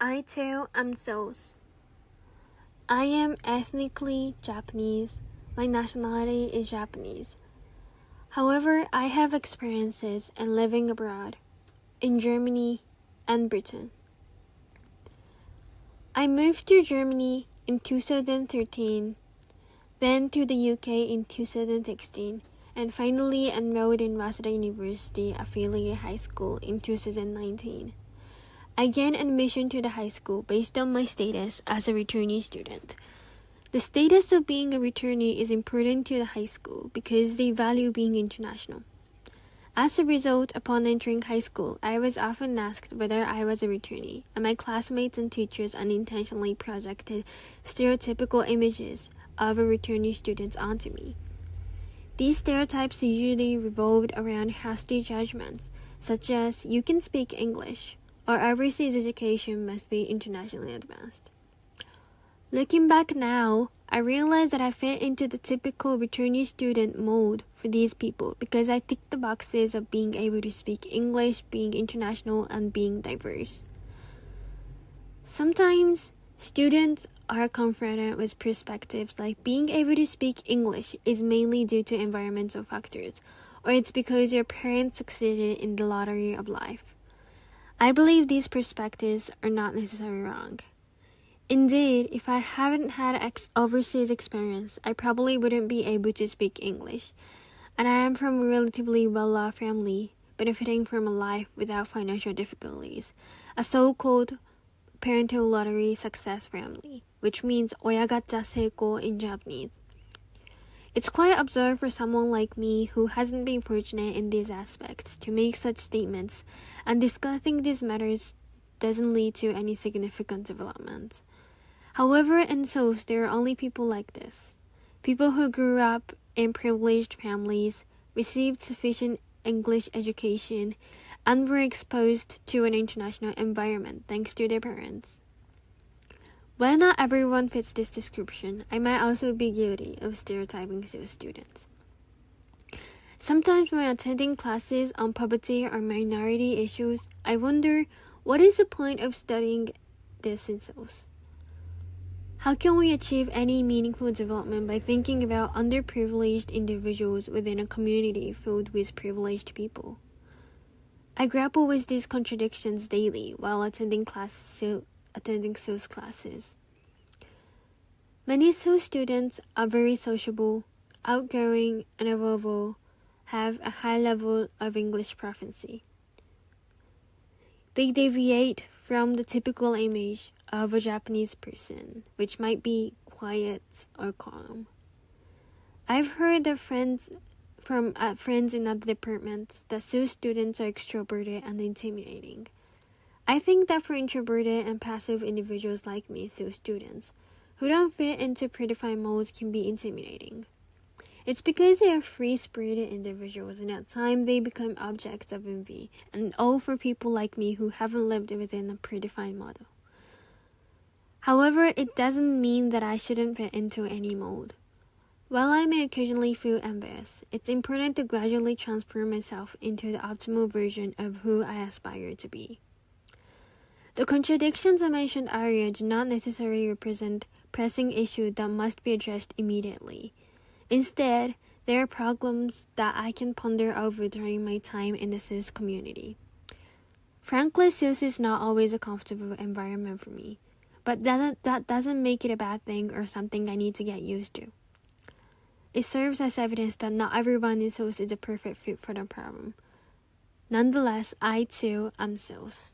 I too am Seo's. I am ethnically Japanese. My nationality is Japanese. However, I have experiences in living abroad, in Germany and Britain. I moved to Germany in 2013, then to the UK in 2016, and finally enrolled in Waseda University Affiliated High School in 2019. I gained admission to the high school based on my status as a returnee student. The status of being a returnee is important to the high school because they value being international. As a result, upon entering high school, I was often asked whether I was a returnee, and my classmates and teachers unintentionally projected stereotypical images of a returnee student onto me. These stereotypes usually revolved around hasty judgments, such as "you can speak English," or "overseas education must be internationally advanced." Looking back now, I realize that I fit into the typical returnee student mold for these people because I tick the boxes of being able to speak English, being international, and being diverse. Sometimes, students are confronted with perspectives like being able to speak English is mainly due to environmental factors, or it's because your parents succeeded in the lottery of life. I believe these perspectives are not necessarily wrong. Indeed, if I haven't had overseas experience, I probably wouldn't be able to speak English. And I am from a relatively well-off family, benefiting from a life without financial difficulties, a so-called parental lottery success family, which means oyagacha seiko in Japanese. It's quite absurd for someone like me who hasn't been fortunate in these aspects to make such statements, and discussing these matters doesn't lead to any significant development. However, in Seoul, there are only people like this. People who grew up in privileged families, received sufficient English education, and were exposed to an international environment thanks to their parents. While not everyone fits this description, I might also be guilty of stereotyping those students. Sometimes when attending classes on poverty or minority issues, I wonder, what is the point of studying this in schools? How can we achieve any meaningful development by thinking about underprivileged individuals within a community filled with privileged people? I grapple with these contradictions daily while attending SOS classes. Many SOS students are very sociable, outgoing, and above all, have a high level of English proficiency. They deviate from the typical image of a Japanese person, which might be quiet or calm. I've heard of friends in other departments that SOS students are extroverted and intimidating. I think that for introverted and passive individuals like me, SOS students, who don't fit into predefined molds can be intimidating. It's because they are free-spirited individuals and at times they become objects of envy, and all for people like me who haven't lived within a predefined model. However, it doesn't mean that I shouldn't fit into any mold. While I may occasionally feel envious, it's important to gradually transform myself into the optimal version of who I aspire to be. The contradictions I mentioned earlier do not necessarily represent pressing issues that must be addressed immediately. Instead, they are problems that I can ponder over during my time in the SOS community. Frankly, SOS is not always a comfortable environment for me, but that doesn't make it a bad thing or something I need to get used to. It serves as evidence that not everyone in SOS is a perfect fit for the problem. Nonetheless, I too am SOS.